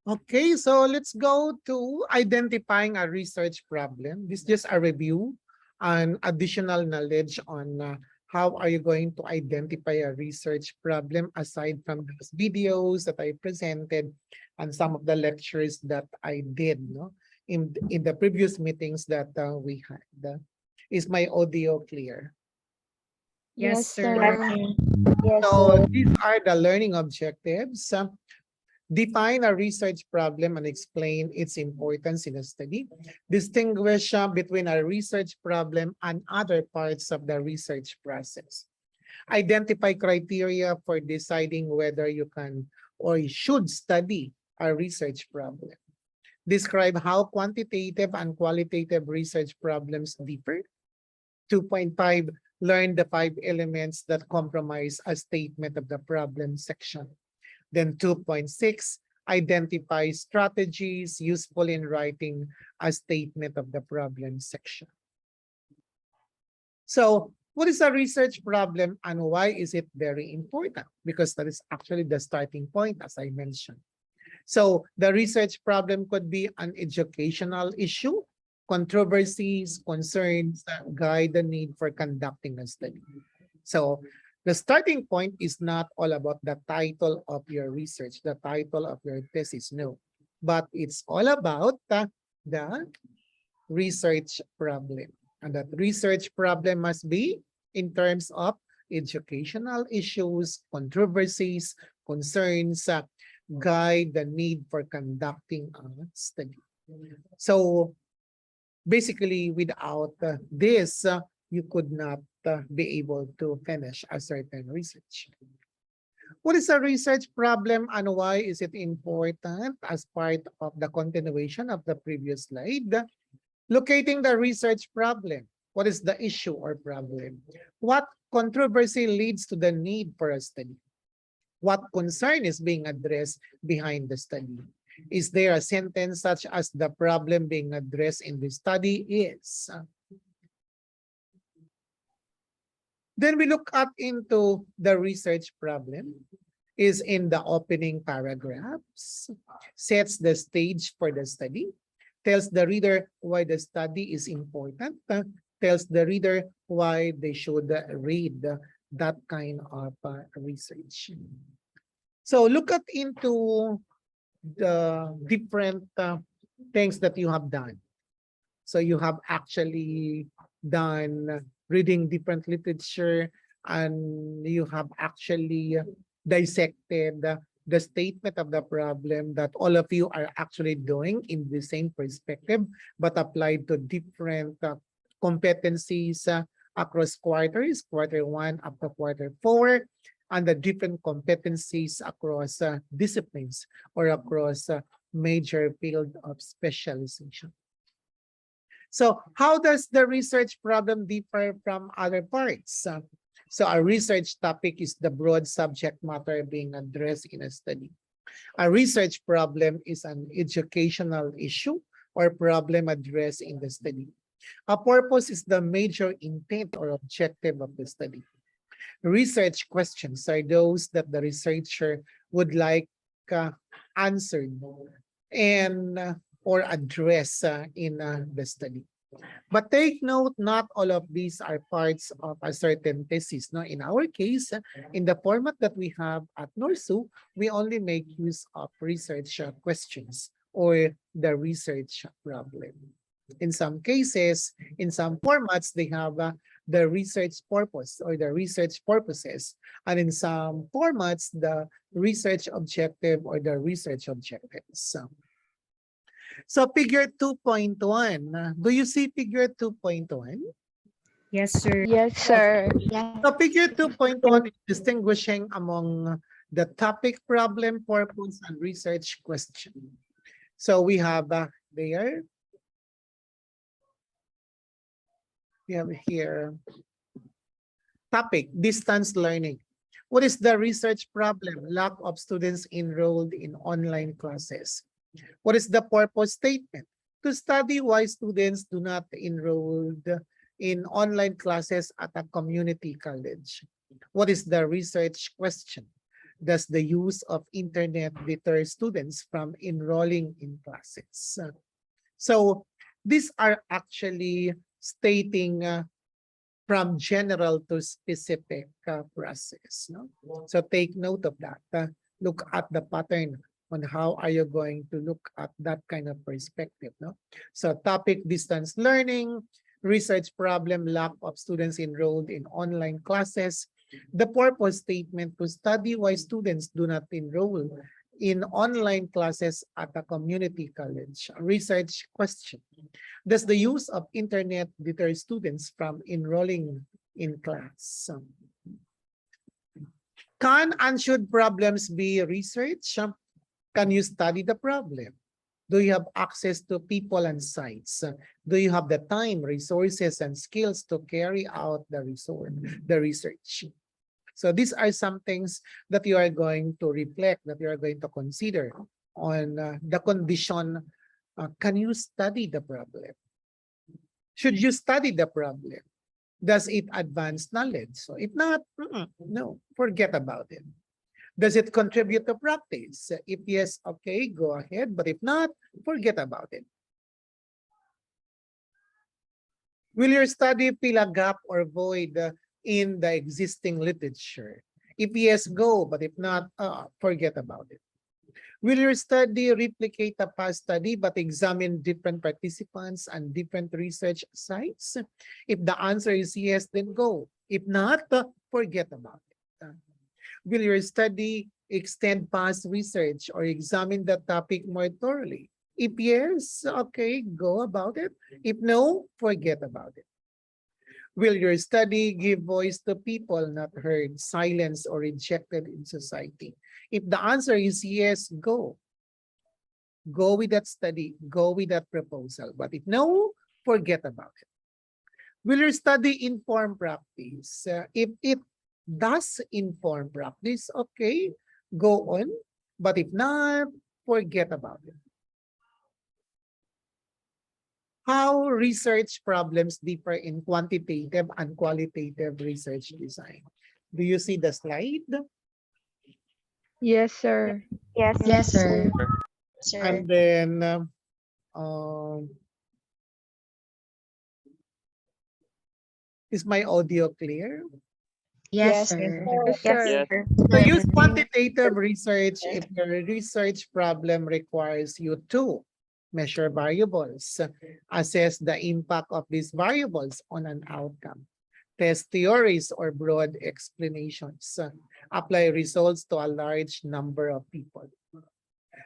Okay, so let's go to identifying a research problem. This is just a review and additional knowledge on how are you going to identify a research problem aside from those videos that I presented and some of the lectures that I did, no, in the previous meetings that we had. Is my audio clear? Yes, Yes, sir. sir. Yes, So sir. these are the learning objectives. Define a research problem and explain its importance in a study. Distinguish between a research problem and other parts of the research process. Identify criteria for deciding whether you can or you should study a research problem. Describe how quantitative and qualitative research problems differ. 2.5, learn the 5 elements that comprise a statement of the problem section. Then 2.6, identify strategies useful in writing a statement of the problem section. So what is a research problem and why is it very important? Because that is actually the starting point, as I mentioned. So the research problem could be an educational issue, controversies, concerns that guide the need for conducting a study. So the starting point is not all about the title of your research, the title of your thesis, no. But it's all about the research problem. And that research problem must be in terms of educational issues, controversies, concerns, guide the need for conducting a study. So basically, without this, you could not be able to finish a certain research. What is a research problem and why is it important as part of the continuation of the previous slide? Locating the research problem. What is the issue or problem? What controversy leads to the need for a study? What concern is being addressed behind the study? Is there a sentence such as the problem being addressed in the study is? Then we look up into the research problem is in the opening paragraphs, sets the stage for the study, tells the reader why the study is important, tells the reader why they should read that kind of research. So look at into the different things that you have done. So you have actually done reading different literature and you have actually dissected the statement of the problem that all of you are actually doing in the same perspective, but applied to different competencies across quarters, quarter 1 up to quarter 4, and the different competencies across disciplines or across major field of specialization. So how does the research problem differ from other parts? So a research topic is the broad subject matter being addressed in a study. A research problem is an educational issue or problem addressed in the study. A purpose is the major intent or objective of the study. Research questions are those that the researcher would like answered and or address in the study. But take note, not all of these are parts of a certain thesis. No, in our case, in the format that we have at NORSU, we only make use of research questions or the research problem. In some cases, in some formats, they have the research purpose or the research purposes. And in some formats, the research objective or the research objectives. So figure 2.1. Do you see figure 2.1? Yes, sir. Yes, sir. Yes. So figure 2.1 is distinguishing among the topic, problem, purpose, and research question. So we have there. We have here topic, distance learning. What is the research problem? Lack of students enrolled in online classes. What is the purpose statement? To study why students do not enroll in online classes at a community college. What is the research question? Does the use of internet deter students from enrolling in classes? So these are actually stating from general to specific process. No? So take note of that. Look at the pattern on how are you going to look at that kind of perspective. No? So topic distance learning, research problem, lack of students enrolled in online classes, the purpose statement to study why students do not enroll in online classes at a community college. Research question. Does the use of internet deter students from enrolling in class? Can and should problems be researched? Can you study the problem? Do you have access to people and sites? Do you have the time, resources, and skills to carry out the research? So these are some things that you are going to reflect, that you are going to consider on the condition. Can you study the problem? Should you study the problem? Does it advance knowledge? So if not, no, forget about it. Does it contribute to practice? If yes, okay, go ahead. But if not, forget about it. Will your study fill a gap or void in the existing literature? If yes, go. But if not, forget about it. Will your study replicate a past study but examine different participants and different research sites? If the answer is yes, then go. If not, forget about it. Will your study extend past research or examine the topic more thoroughly? If yes, okay, go about it. If no, forget about it. Will your study give voice to people not heard, silenced, or rejected in society? If the answer is yes, go. Go with that study, go with that proposal. But if no, forget about it. Will your study inform practice? If it does inform practice, okay, go on. But if not, forget about it. How research problems differ in quantitative and qualitative research design. Do you see the slide? Yes, sir. Yes, Yes, sir. sir. And Sir. then, um, is my audio clear? Yes, Yes, sir. sir. Yes, Yes, sir. sir. So use quantitative research if your research problem requires you to measure variables, assess the impact of these variables on an outcome, test theories or broad explanations, apply results to a large number of people.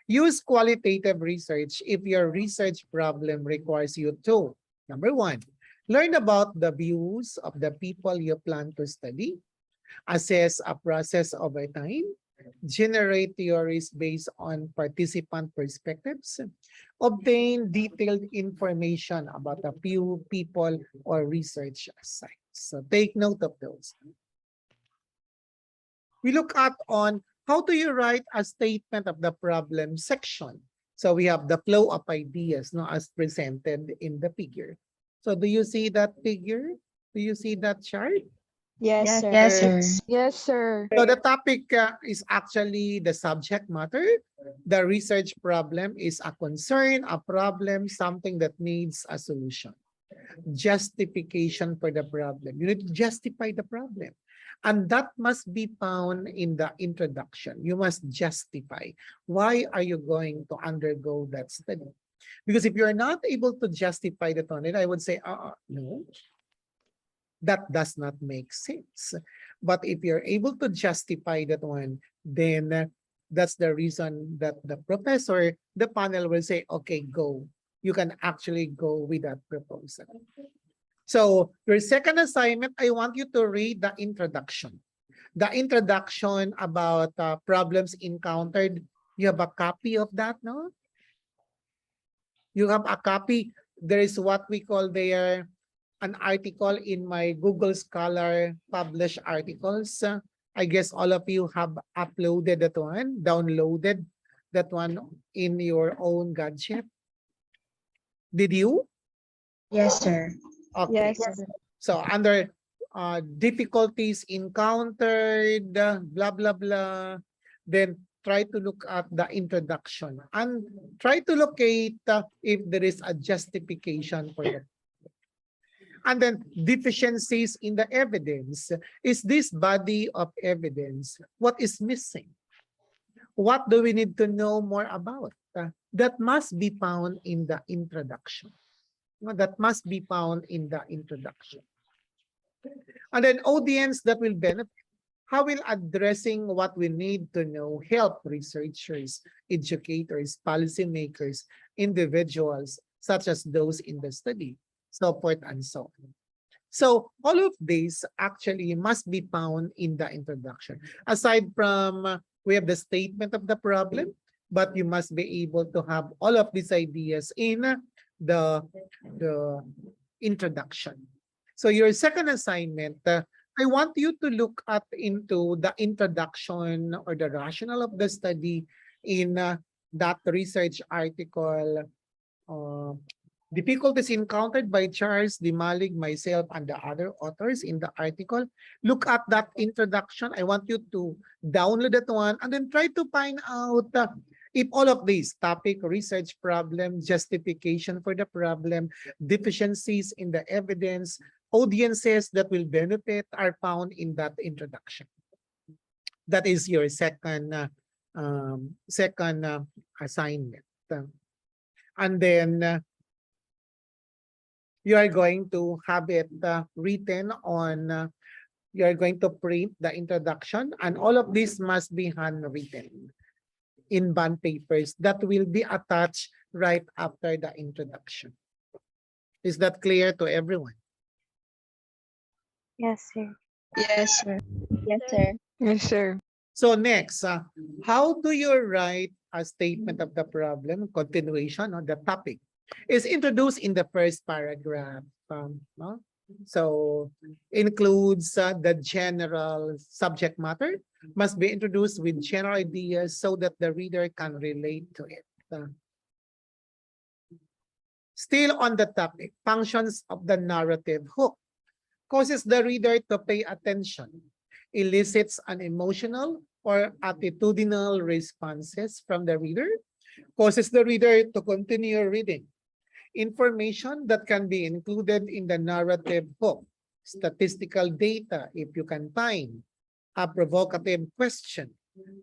Use qualitative research if your research problem requires you to, number one, learn about the views of the people you plan to study, assess a process over time, generate theories based on participant perspectives, obtain detailed information about a few people or research sites. So take note of those. We look at on how do you write a statement of the problem section. So we have the flow of ideas, no, as presented in the figure. So do you see that figure? Do you see that chart? Yes, Yes, sir. Yes, sir. sir. Yes, sir. So the topic is actually the subject matter. The research problem is a concern, a problem, something that needs a solution. Justification for the problem. You need to justify the problem. And that must be found in the introduction. You must justify. Why are you going to undergo that study? Because if you're not able to justify that on it, I would say, no, that does not make sense. But if you're able to justify that one, then that's the reason that the professor, the panel will say, okay, go. You can actually go with that proposal. So your second assignment, I want you to read the introduction. The introduction about problems encountered. You have a copy of that, no? You have a copy. There is what we call there an article in my Google Scholar published articles. I guess all of you have uploaded that one, downloaded that one in your own gadget. Did you? Yes, sir. Okay. Yes, sir. So under difficulties encountered, blah, blah, blah. Then try to look at the introduction and try to locate if there is a justification for that. And then deficiencies in the evidence. Is this body of evidence what is missing? What do we need to know more about? That must be found in the introduction. That must be found in the introduction. And then audience that will benefit. How will addressing what we need to know help researchers, educators, policymakers, individuals, such as those in the study, so forth and so on. So all of these actually must be found in the introduction. Aside from we have the statement of the problem, but you must be able to have all of these ideas in the introduction. So your second assignment, I want you to look at into the introduction or the rationale of the study in that research article, difficulties encountered by Charles Dimalig, myself, and the other authors in the article. Look at that introduction. I want you to download that one and then try to find out if all of these topic, research problem, justification for the problem, deficiencies in the evidence, audiences that will benefit are found in that introduction. That is your second assignment. And then you are going to have it written on, you are going to print the introduction, and all of this must be handwritten in bond papers that will be attached right after the introduction. Is that clear to everyone? Yes, sir. Yes, sir. Yes, sir. Yes, sir. So next, how do you write a statement of the problem? Continuation on the topic is introduced in the first paragraph. No? So includes the general subject matter, must be introduced with general ideas so that the reader can relate to it. Still on the topic, functions of the narrative hook causes the reader to pay attention, elicits an emotional or attitudinal responses from the reader, causes the reader to continue reading. Information that can be included in the narrative hook, statistical data if you can find, a provocative question,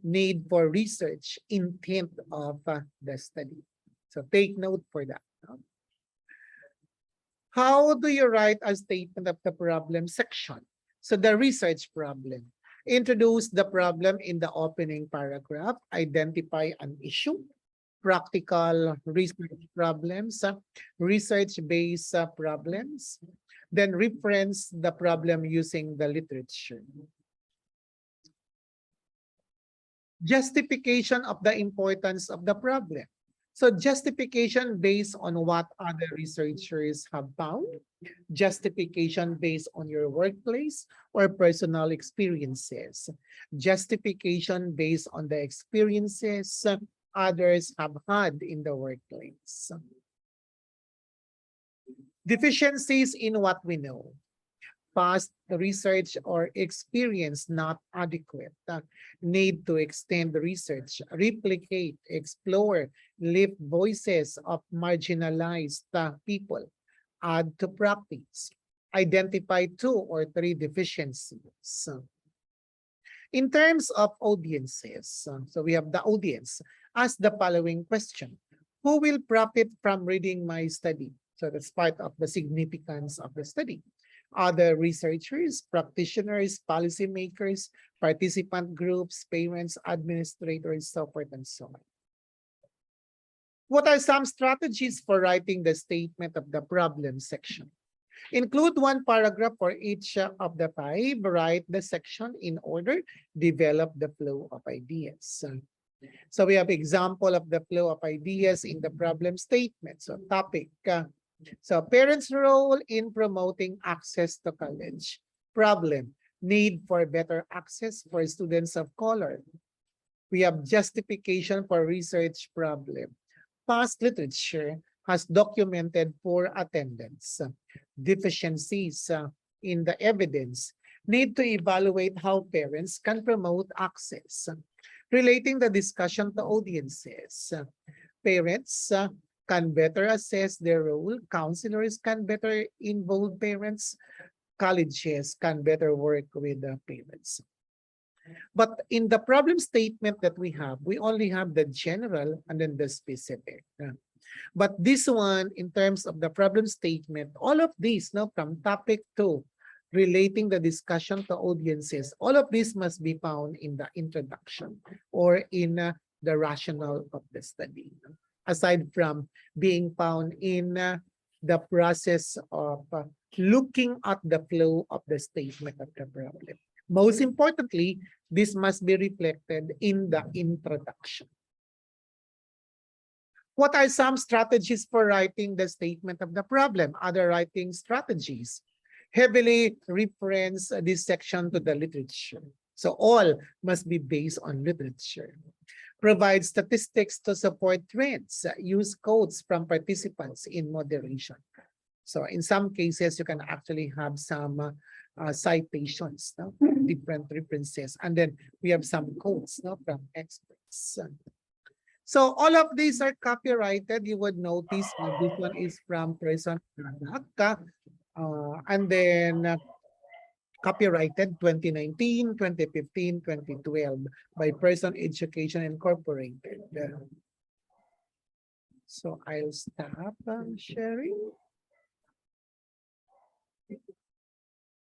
need for research, intent of the study. So take note for that. How do you write a statement of the problem section? So the research problem. Introduce the problem in the opening paragraph. Identify an issue. Practical research problems. Research-based problems. Then reference the problem using the literature. Justification of the importance of the problem. So justification based on what other researchers have found, justification based on your workplace or personal experiences, justification based on the experiences others have had in the workplace. Deficiencies in what we know. Past research or experience not adequate. Need to extend research, replicate, explore, lift voices of marginalized people. Add to practice. Identify 2 or 3 deficiencies. In terms of audiences, so we have the audience. Ask the following question. Who will profit from reading my study? So that's part of the significance of the study. Other researchers, practitioners, policymakers, participant groups, parents, administrators, so forth and so on. What are some strategies for writing the statement of the problem section? Include 1 paragraph for each of the 5. Write the section in order. Develop the flow of ideas. So we have example of the flow of ideas in the problem statement. So topic. So parents' role in promoting access to college. Problem, need for better access for students of color. We have justification for research problem. Past literature has documented poor attendance, deficiencies in the evidence, need to evaluate how parents can promote access. Relating the discussion to audiences. Parents can better assess their role. Counselors can better involve parents. Colleges can better work with the parents. But in the problem statement that we only have the general and then the specific. But this one, in terms of the problem statement, all of these, now from topic 2, relating the discussion to audiences, all of this must be found in the introduction or in the rationale of the study. Aside from being found in the process of looking at the flow of the statement of the problem. Most importantly, this must be reflected in the introduction. What are some strategies for writing the statement of the problem? Other writing strategies. Heavily reference this section to the literature. So all must be based on literature. Provide statistics to support trends. Use quotes from participants in moderation. So in some cases, you can actually have some citations, no? Different references. And then we have some quotes, no, from experts. So all of these are copyrighted. You would notice this one is from person and then copyrighted 2019, 2015, 2012 by Person Education Incorporated. So I'll stop sharing.